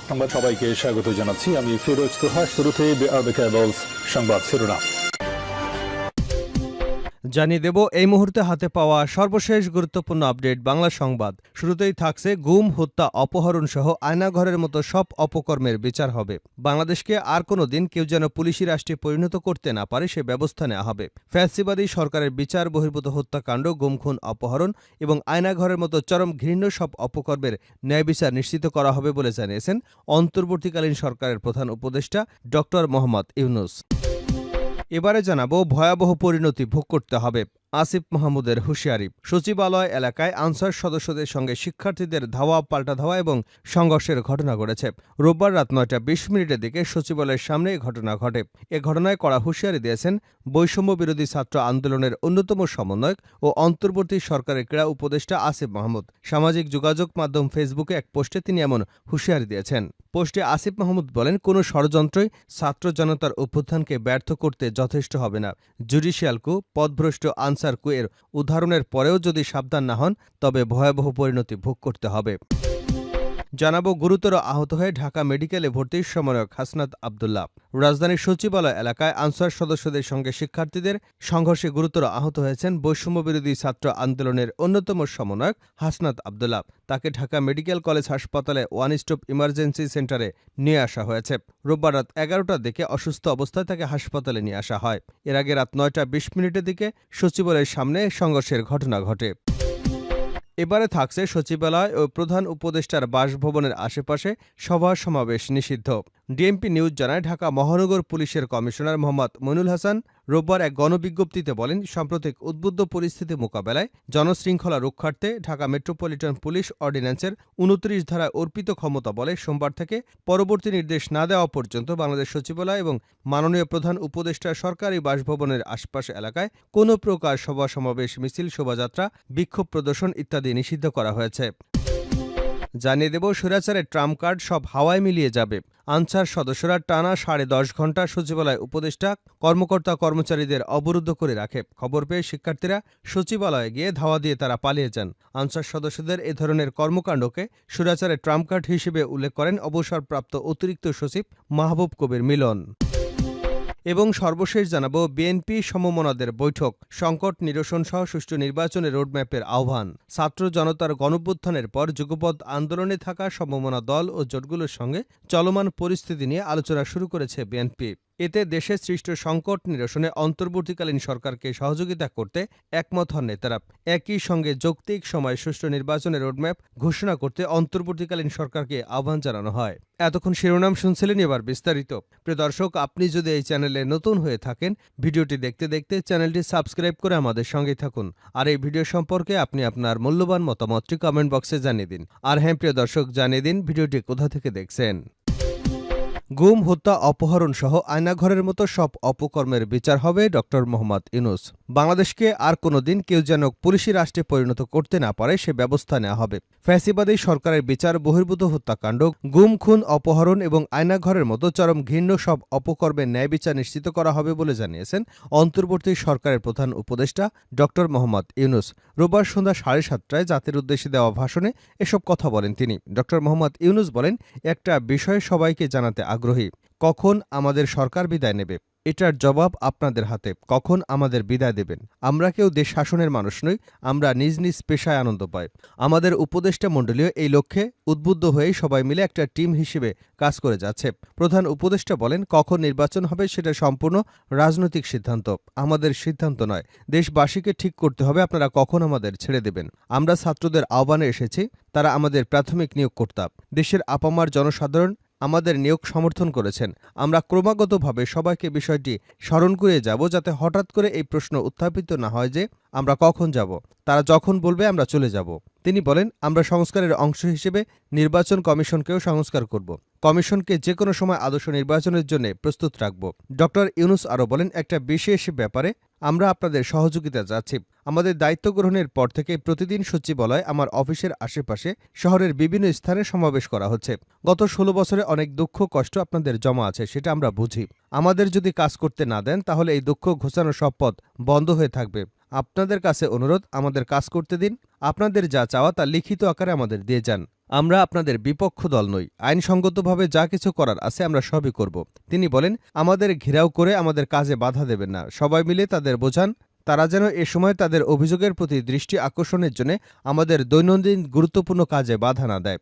সংবাদ সবাইকে স্বাগত জানাচ্ছি। আমি ফিরোজ তোহা। শুরুতে সংবাদ শিরোনাম জানিয়ে দেব এই মুহূর্তে হাতে পাওয়া সর্বশেষ গুরুত্বপূর্ণ আপডেট বাংলা সংবাদ। শুরুতেই থাকছে গুম, হত্যা, অপহরণ সহ আয়নাঘরের মতো সব অপকর্মের বিচার হবে। বাংলাদেশকে আর কোনো দিন কেউ যেন পুলিশি রাষ্ট্রে পরিণত করতে না পারে সে ব্যবস্থা নেওয়া হবে। ফ্যাসিবাদী সরকারের বিচার বহির্ভূত হত্যাকাণ্ড, গুম, খুন, অপহরণ এবং আয়নাঘরের মতো চরম ঘৃণ্য সব অপকর্মের ন্যায় বিচার নিশ্চিত করা হবে বলে জানিয়েছেন অন্তর্বর্তীকালীন সরকারের প্রধান উপদেষ্টা ড মোহাম্মদ ইউনূস। এবারে জানাবো ভয়াবহ পরিণতি ভোগ করতে হবে আসিফ মাহমুদের হুঁশিয়ারি। সচিবালয় এলাকায় আনসার সদস্যদের সঙ্গে শিক্ষার্থীদের ধাওয়া, পাল্টা ধাওয়া এবং সংঘর্ষের ঘটনা ঘটেছে। রোববার রাত ৯টা ২০ দিকে সচিবালয়ের সামনে এ ঘটনা ঘটে। এ ঘটনায় কড়া হুঁশিয়ারি দিয়েছেন বৈষম্য বিরোধী ছাত্র আন্দোলনের অন্যতম সমন্বয়ক ও অন্তর্বর্তী সরকারের ক্রীড়া উপদেষ্টা আসিফ মাহমুদ। সামাজিক যোগাযোগ মাধ্যম ফেসবুকে এক পোস্টে তিনি এমন হুঁশিয়ারি দিয়েছেন। পোস্টে আসিফ মাহমুদ বলেন, কোনো ষড়যন্ত্রই ছাত্র জনতার অভ্যুত্থানকে ব্যর্থ করতে যথেষ্ট হবে না। জুডিশিয়াল কু, পথভ্রষ্ট আনসার কু এর উদাহরণের পরেও যদি সাবধান না হন তবে ভয়াবহ পরিণতি ভোগ করতে হবে। জানাবো গুরুতর আহত হয়ে ঢাকা মেডিকেলে ভর্তির সমন্বয়ক হাসনাত আবদুল্লাহ। রাজধানীর সচিবালয় এলাকায় আনসার সদস্যদের সঙ্গে শিক্ষার্থীদের সংঘর্ষে গুরুতর আহত হয়েছেন বৈষম্যবিরোধী ছাত্র আন্দোলনের অন্যতম সমন্বয়ক হাসনাত আবদুল্লাহ। তাকে ঢাকা মেডিকেল কলেজ হাসপাতালে ওয়ান স্টপ ইমার্জেন্সি সেন্টারে নিয়ে আসা হয়েছে। রোববার রাত ১১টার দিকে অসুস্থ অবস্থায় তাকে হাসপাতালে নিয়ে আসা হয়। এর আগে রাত ৯টা ২০ দিকে সচিবালয়ের সামনে সংঘর্ষের ঘটনা ঘটে। এবারে থাকছে সচিবালয় ও প্রধান উপদেষ্টার বাসভবনের আশেপাশে সভা সমাবেশ নিষিদ্ধ। ডিএমপি নিউজ জানায়, ঢাকা মহানগর পুলিশের কমিশনার মোহাম্মদ মইনুল হাসান রোববার এক গণবিজ্ঞপ্তিতে বলেন, সাম্প্রতিক উদ্বুদ্ধ পরিস্থিতি মোকাবেলায় জনশৃঙ্খলা রক্ষার্থে ঢাকা মেট্রোপলিটন পুলিশ অর্ডিন্যান্সের ২৯ ধারায় অর্পিত ক্ষমতা বলে সোমবার থেকে পরবর্তী নির্দেশ না দেওয়া পর্যন্ত বাংলাদেশ সচিবালয় এবং মাননীয় প্রধান উপদেষ্টার সরকারি বাসভবনের আশপাশ এলাকায় কোনো প্রকার সভা সমাবেশ, মিছিল, শোভাযাত্রা, বিক্ষোভ প্রদর্শন ইত্যাদি নিষিদ্ধ করা হয়েছে। জানিয়ে দেব, স্বৈরাচারের ট্রাম্প কার্ড সব হাওয়ায় মিলিয়ে যাবে। আনসার সদস্যরা টানা ১০.৫ ঘণ্টা সচিবালয় উপদেষ্টা, কর্মকর্তা, কর্মচারীদের অবরুদ্ধ করে রাখে। খবর পেয়ে শিক্ষার্থীরা সচিবালয়ে গিয়ে ধাওয়া দিয়ে তারা পালিয়ে যান। আনসার সদস্যদের এ ধরনের কর্মকাণ্ডকে স্বৈরাচারের ট্রাম্প কার্ড হিসেবে উল্লেখ করেন অবসরপ্রাপ্ত অতিরিক্ত সচিব মাহবুব কবির মিলন। এবং সর্বশেষ জানাবো বিএনপি সমমনাদের বৈঠক, সংকট নিরসন সহ সুষ্ঠু নির্বাচনের রোডম্যাপের আহ্বান। ছাত্র জনতার গণঅভ্যুত্থানের পর যুগপৎ আন্দোলনে থাকা সমমনা দল ও জোটগুলোর সঙ্গে চলমান পরিস্থিতি নিয়ে আলোচনা শুরু করেছে বিএনপি। এতে দেশে সৃষ্ট সংকট নিরসনে অন্তর্বর্তীকালীন সরকারকে সহযোগিতা করতে একমত হন নেতারা। একই সঙ্গে যৌক্তিক সময়ে সুষ্ঠু নির্বাচনের রোডম্যাপ ঘোষণা করতে অন্তর্বর্তীকালীন সরকারকে আহ্বান জানানো হয়। এতক্ষণ শিরোনাম শুনছিলেন, এবার বিস্তারিত। প্রিয় দর্শক, আপনি যদি এই চ্যানেলে নতুন হয়ে থাকেন, ভিডিওটি দেখতে দেখতে চ্যানেলটি সাবস্ক্রাইব করে আমাদের সঙ্গেই থাকুন। আর এই ভিডিও সম্পর্কে আপনি আপনার মূল্যবান মতামতটি কমেন্ট বক্সে জানিয়ে দিন। আর হ্যাঁ প্রিয় দর্শক, জানিয়ে দিন ভিডিওটি কোথা থেকে দেখছেন। গুম, হত্যা, অপহরণ সহ আয়নাঘরের মতো সব অপকর্মের বিচার হবে ড মোহাম্মদ ইউনূস। বাংলাদেশকে আর কোনো দিন কেউ যেন পুলিশি রাষ্ট্রে পরিণত করতে না পারে সে ব্যবস্থা নেওয়া হবে। ফ্যাসিবাদী সরকারের বিচার বহির্ভূত হত্যাকাণ্ড, গুম, খুন, অপহরণ এবং আয়নাঘরের মতো চরম ঘৃণ্য সব অপকর্মের ন্যায় বিচার নিশ্চিত করা হবে বলে জানিয়েছেন অন্তর্বর্তী সরকারের প্রধান উপদেষ্টা ড মোহাম্মদ ইউনূস। রোববার সন্ধ্যা ৭:৩০টায় জাতির উদ্দেশ্যে দেওয়া ভাষণে এসব কথা বলেন তিনি। ড মোহাম্মদ ইউনূস বলেন, একটা বিষয় সবাইকে জানাতে আগ্রহী। কখন আমাদের সরকার বিদায় নেবে এটার জবাব আপনাদের হাতে। কখন আমাদের বিদায় দেবেন? আমরা কেউ দেশ শাসনের মানুষ নই, আমরা নিজ নিজ পেশায় আনন্দ পাই। আমাদের উপদেষ্টা মণ্ডলীয় এই লক্ষ্যে উদ্বুদ্ধ হয়েই সবাই মিলে একটা টিম হিসেবে কাজ করে যাচ্ছে। প্রধান উপদেষ্টা বলেন, কখন নির্বাচন হবে সেটা সম্পূর্ণ রাজনৈতিক সিদ্ধান্ত, আমাদের সিদ্ধান্ত নয়। দেশবাসীকে ঠিক করতে হবে আপনারা কখন আমাদের ছেড়ে দেবেন। আমরা ছাত্রদের আহ্বানে এসেছি, তারা আমাদের প্রাথমিক নিয়োগকর্তা। দেশের আপামার জনসাধারণ আমাদের নিয়োগ সমর্থন করেছেন। আমরা ক্রমাগতভাবে সবাইকে বিষয়টি স্মরণ করিয়ে যাব, যাতে হঠাৎ করে এই প্রশ্ন উত্থাপিত না হয় যে আমরা কখন যাব। তারা যখন বলবে আমরা চলে যাব। তিনি বলেন, আমরা সংস্কারের অংশ হিসেবে নির্বাচন কমিশনকেও সংস্কার করব। কমিশনকে যে কোনো সময় আদর্শ নির্বাচনের জন্য প্রস্তুত রাখব। ড ইউনূস আরও বলেন, একটা বিশেষ ব্যাপারে আমরা আপনাদের সহযোগিতা চাচ্ছি। আমাদের দায়িত্ব গ্রহণের পর থেকে প্রতিদিন সচিবালয়, আমার অফিসের আশেপাশে শহরের বিভিন্ন স্থানে সমাবেশ করা হচ্ছে। গত ১৬ বছরে অনেক দুঃখ কষ্ট আপনাদের জমা আছে, সেটা আমরা বুঝি। আমাদের যদি কাজ করতে না দেন তাহলে এই দুঃখ ঘোচানো সব পথ বন্ধ হয়ে থাকবে। আপনাদের কাছে অনুরোধ, আমাদের কাজ করতে দিন। আপনাদের যা চাওয়া তা লিখিত আকারে আমাদের দিয়ে যান। আমরা আপনাদের বিপক্ষ দল নই। আইনসঙ্গতভাবে যা কিছু করার আছে আমরা সবই করব। তিনি বলেন, আমাদের ঘেরাও করে আমাদের কাজে বাধা দেবেন না। সবাই মিলে তাদের বোঝান, তারা যেন এ সময় তাদের অভিযোগের প্রতি দৃষ্টি আকর্ষণের জন্য আমাদের দৈনন্দিন গুরুত্বপূর্ণ কাজে বাধা না দেয়।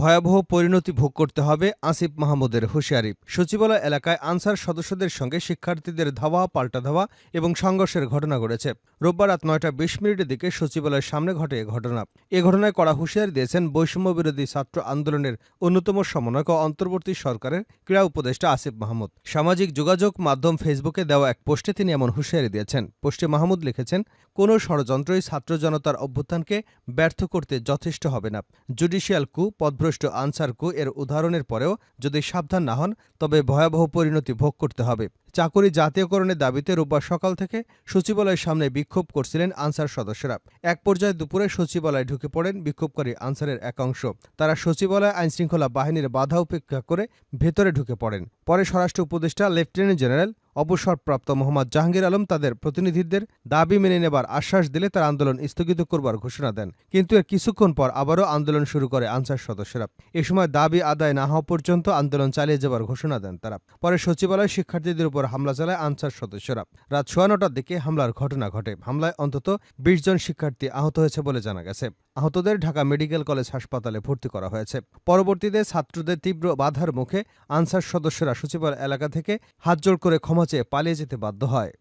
ভয়াবহ পরিণতি ভোগ করতে হবে, আসিফ মাহমুদের হুঁশিয়ারি। সচিবালয় এলাকায় আনসার সদস্যদের সঙ্গে শিক্ষার্থীদের ধাওয়া, পাল্টা ধাওয়া এবং সংঘর্ষের ঘটনা ঘটেছে। রোববার রাত 9:20 দিকে সচিবালয়ের সামনে ঘটে এ ঘটনা। এ ঘটনায় কড়া হুঁশিয়ারি দিয়েছেন বৈষম্য বিরোধী ছাত্র আন্দোলনের অন্যতম সমন্বয়ক ও অন্তর্বর্তী সরকারের ক্রীড়া উপদেষ্টা আসিফ মাহমুদ। সামাজিক যোগাযোগ মাধ্যম ফেসবুকে দেওয়া এক পোস্টে তিনি এমন হুঁশিয়ারি দিয়েছেন। পোস্টে মাহমুদ লিখেছেন, কোনো ষড়যন্ত্রই ছাত্র জনতার অভ্যুত্থানকে ব্যর্থ করতে যথেষ্ট হবে না। জুডিশিয়াল কু, পদভ্রষ্ট আনসার কু এর উদাহরণের পরেও যদি সাবধান না হন তবে ভয়াবহ পরিণতি ভোগ করতে হবে। চাকরি জাতীয়করণের দাবিতে রোববার সকাল থেকে সচিবালয়ের সামনে বিক্ষোভ করছিলেন আনসার সদস্যরা। এক পর্যায়ে দুপুরে সচিবালয়ে ঢুকে পড়েন বিক্ষোভকারী আনসারের এক অংশ। তারা সচিবালয় আইনশৃঙ্খলা বাহিনীর বাধা উপেক্ষা করে ভেতরে ঢুকে পড়েন। পরে স্বরাষ্ট্র উপদেষ্টা লেফটেন্যান্ট জেনারেল অবসরপ্রাপ্ত মোহাম্মদ জাহাঙ্গীর আলম তাদের প্রতিনিধিদের দাবি মেনে নেবার আশ্বাস দিলে তারা আন্দোলন স্থগিত করবার ঘোষণা দেন। কিন্তু এর কিছুক্ষণ পর আবারও আন্দোলন শুরু করে আনসার সদস্যরা। এ সময় দাবি আদায় না হওয়া পর্যন্ত আন্দোলন চালিয়ে যাবার ঘোষণা দেন তারা। পরে সচিবালয় শিক্ষার্থীদের উপর হামলা চালায় আনসার সদস্যরা। রাত 9:15টার দিকে হামলার ঘটনা ঘটে। হামলায় অন্তত 20 জন শিক্ষার্থী আহত হয়েছে বলে জানা গেছে। আহতদের ঢাকা মেডিকেল কলেজ হাসপাতালে ভর্তি করা হয়েছে। পরবর্তীতে ছাত্রদের তীব্র বাধার মুখে আনসার সদস্যরা সচিবালয় এলাকা থেকে হাতজোড় করে ক্ষমা চেয়ে পালিয়ে যেতে বাধ্য হয়।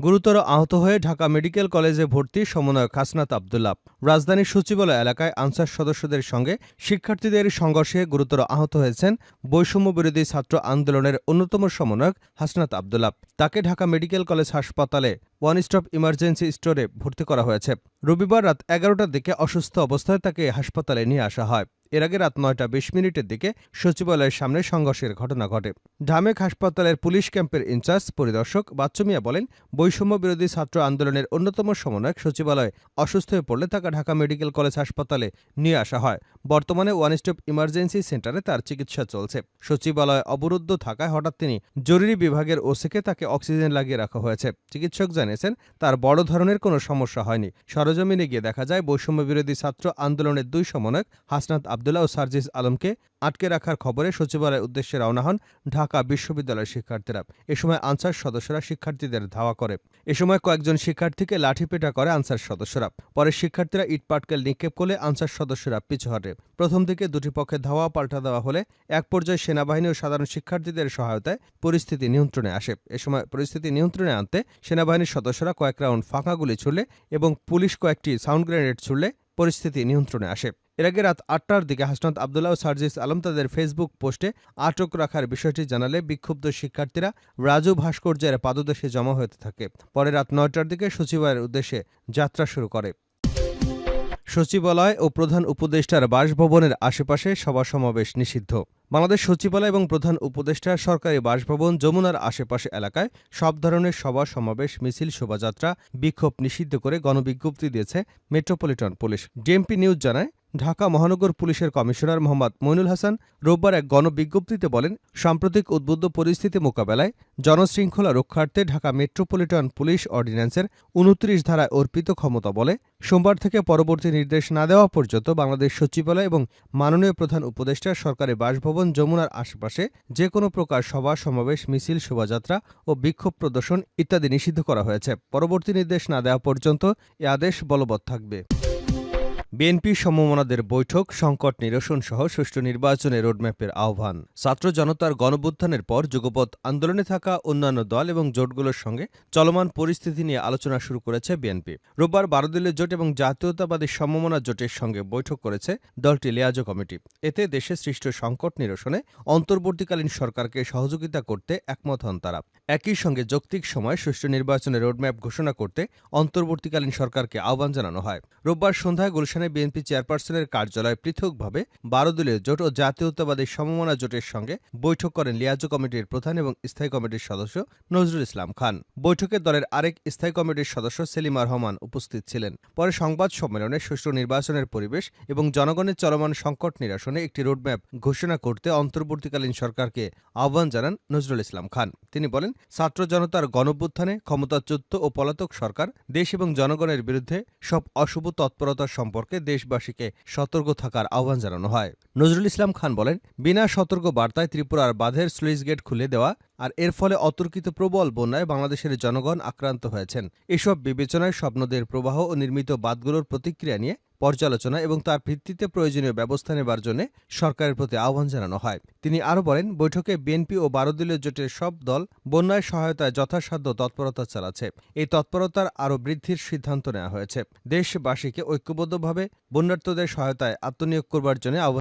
গুরুতর আহত হয়ে ঢাকা মেডিকেল কলেজে ভর্তি সমন্বয়ক হাসনাত আব্দুল্লাহ। রাজধানীর সচিবালয় এলাকায় আনসার সদস্যদের সঙ্গে শিক্ষার্থীদের সংঘর্ষে গুরুতর আহত হয়েছেন বৈষম্য বিরোধী ছাত্র আন্দোলনের অন্যতম সমন্বয়ক হাসনাত আব্দুল্লাহ। তাকে ঢাকা মেডিকেল কলেজ হাসপাতালে ওয়ান স্টপ ইমার্জেন্সি স্টোরে ভর্তি করা হয়েছে। রবিবার রাত 11টার দিকে অসুস্থ অবস্থায় তাকে হাসপাতালে নিয়ে আসা হয়। এর আগে রাত 9:20 দিকে সচিবালয়ের সামনে সংঘর্ষের ঘটনা ঘটে। ঢামেক হাসপাতালের পুলিশ ক্যাম্পের ইনচার্জ পরিদর্শক বাচ্চু মিয়া বলেন, বৈষম্য বিরোধী ছাত্র আন্দোলনের অন্যতম সমন্বয়ক সচিবালয়ে অসুস্থ হয়ে পড়লে তাকে ঢাকা মেডিকেল কলেজ হাসপাতালে নিয়ে আসা হয়। বর্তমানে ওয়ান স্টপ ইমার্জেন্সি সেন্টারে তার চিকিৎসা চলছে। সচিবালয় অবরুদ্ধ থাকায় হঠাৎ তিনি জরুরি বিভাগের ওসিকে তাকে অক্সিজেন লাগিয়ে রাখা হয়েছে। চিকিৎসক জানিয়েছেন তার বড় ধরনের কোনো সমস্যা হয়নি। সরেজমিনে গিয়ে দেখা যায় বৈষম্য বিরোধী ছাত্র আন্দোলনের দুই সমন্বয়ক হাসনাত আব্দুল্লাহ ও সার্জিস আলমকে আটকে রাখার খবরে সচিবালয়ের উদ্দেশ্যে রওনা হন ঢাকা বিশ্ববিদ্যালয়ের শিক্ষার্থীরা। এ সময় আনসার সদস্যরা শিক্ষার্থীদের ধাওয়া করে। এ সময় কয়েকজন শিক্ষার্থীকে লাঠিপেটা করে আনসার সদস্যরা। পরে শিক্ষার্থীরা ইটপাটকেল নিক্ষেপ করলে আনসার সদস্যরা পিছু হটে। প্রথম দিকে দুটি পক্ষে ধাওয়া পাল্টা দেওয়া হলে এক পর্যায়ে সেনাবাহিনী ও সাধারণ শিক্ষার্থীদের সহায়তায় পরিস্থিতি নিয়ন্ত্রণে আসে। এ সময় পরিস্থিতি নিয়ন্ত্রণে আনতে সেনাবাহিনীর সদস্যরা কয়েক রাউন্ড ফাঁকা গুলি ছুড়লে এবং পুলিশ কয়েকটি সাউন্ড গ্রেনেড ছুড়লে পরিস্থিতি নিয়ন্ত্রণে আসে। এর আগে রাত 8টার দিকে হাসনাত আব্দুল্লাহ ও সার্জিস আলম তাদের ফেসবুক পোস্টে আটক রাখার বিষয়টি জানালে বিক্ষুব্ধ শিক্ষার্থীরা রাজু ভাস্কর্যের পাদদেশে জমা হতে থাকে। পরে রাত 9টার দিকে সচিবালয়ের উদ্দেশ্যে যাত্রা শুরু করে। সচিবালয় ও প্রধান উপদেষ্টার বাসভবনের আশেপাশে সভা সমাবেশ নিষিদ্ধ। বাংলাদেশ সচিবালয় এবং প্রধান উপদেষ্টার সরকারি বাসভবন যমুনার আশেপাশে এলাকায় সব ধরনের সভা সমাবেশ, মিছিল, শোভাযাত্রা, বিক্ষোভ নিষিদ্ধ করে গণবিজ্ঞপ্তি দিয়েছে মেট্রোপলিটন পুলিশ। ডিএমপি নিউজ জানায়, ঢাকা মহানগর পুলিশের কমিশনার মোহাম্মদ মইনুল হাসান রোববার এক গণবিজ্ঞপ্তিতে বলেন, সাম্প্রতিক উদ্বুদ্ধ পরিস্থিতি মোকাবেলায় জনশৃঙ্খলা রক্ষার্থে ঢাকা মেট্রোপলিটন পুলিশ অর্ডিন্যান্সের 29 ধারায় অর্পিত ক্ষমতা বলে সোমবার থেকে পরবর্তী নির্দেশ না দেওয়া পর্যন্ত বাংলাদেশ সচিবালয় এবং মাননীয় প্রধান উপদেষ্টার সরকারি বাসভবন যমুনার আশেপাশে যে কোনো প্রকার সভা সমাবেশ, মিছিল, শোভাযাত্রা ও বিক্ষোভ প্রদর্শন ইত্যাদি নিষিদ্ধ করা হয়েছে। পরবর্তী নির্দেশ না দেওয়া পর্যন্ত এ আদেশ বলবৎ থাকবে। বিএনপি সমমনাদের বৈঠক, সংকট নিরসন সহ সুষ্ঠু নির্বাচনে রোডম্যাপের আহ্বান। ছাত্র জনতার গণঅভ্যুত্থানের পর যুগপৎ আন্দোলনে থাকা অন্যান্য দল এবং জোটগুলোর সঙ্গে চলমান পরিস্থিতি নিয়ে আলোচনা শুরু করেছে বিএনপি। রোববার 12 দলীয় জোট এবং জাতীয়তাবাদী সমমনা জোটের সঙ্গে বৈঠক করেছে দলটি লিয়াজো কমিটি। এতে দেশে সৃষ্ট সংকট নিরসনে অন্তর্বর্তীকালীন সরকারকে সহযোগিতা করতে একমত হন তারা। একই সঙ্গে যৌক্তিক সময়ে সুষ্ঠু নির্বাচনের রোডম্যাপ ঘোষণা করতে অন্তর্বর্তীকালীন সরকারকে আহ্বান জানানো হয়। রোববার সন্ধ্যায় গুলশান গুলশানে বিএনপি চেয়ারপারসনের কার্যালয়ে পৃথকভাবে 12 দলীয় জোট ও জাতীয়তাবাদী সমমনা জোটের সঙ্গে বৈঠক করেন লিয়াজো কমিটির প্রধান এবং স্থায়ী কমিটির সদস্য নজরুল ইসলাম খান। বৈঠকে দলের আরেক স্থায়ী কমিটির সদস্য সেলিমা রহমান উপস্থিত ছিলেন। পরে সংবাদ সম্মেলনে সুষ্ঠু নির্বাচনের পরিবেশ এবং জনগণের চলমান সংকট নিরসনে একটি রোডম্যাপ ঘোষণা করতে অন্তর্বর্তীকালীন সরকারকে আহ্বান জানান নজরুল ইসলাম খান। তিনি বলেন, ছাত্র জনতার গণঅভ্যুত্থানে ক্ষমতাচ্যুত ও পলাতক সরকার দেশ এবং জনগণের বিরুদ্ধে সব অশুভ তৎপরতা সম্পর্কে দেশবাসীকে সতর্ক থাকার আহ্বান জানানো হয়। নজরুল ইসলাম খান বলেন, বিনা সতর্ক বার্তায় ত্রিপুরার বাঁধের স্লুইস গেট খুলে দেওয়া আর এর ফলে অতর্কিত প্রবল বন্যায় বাংলাদেশের জনগণ আক্রান্ত হয়েছেন। এসব বিবেচনায় সব নদের প্রবাহ ও নির্মিত বাঁধগুলোর প্রতিক্রিয়া নিয়ে পর্যালোচনা এবং তার ভিত্তিতে প্রয়োজনীয় ব্যবস্থা নেবার জন্য সরকারের প্রতি আহ্বান জানানো হয়। তিনি আরও বলেন, বৈঠকে বিএনপি ও 12 দলীয় জোটের সব দল বন্যায় সহায়তায় যথাসাধ্য তৎপরতা চালাচ্ছে। এই তৎপরতার আরও বৃদ্ধির সিদ্ধান্ত নেওয়া হয়েছে। দেশবাসীকে ঐক্যবদ্ধভাবে বন্যার্তদের সহায়তায় আত্মনিয়োগ করবার জন্য আহ্বান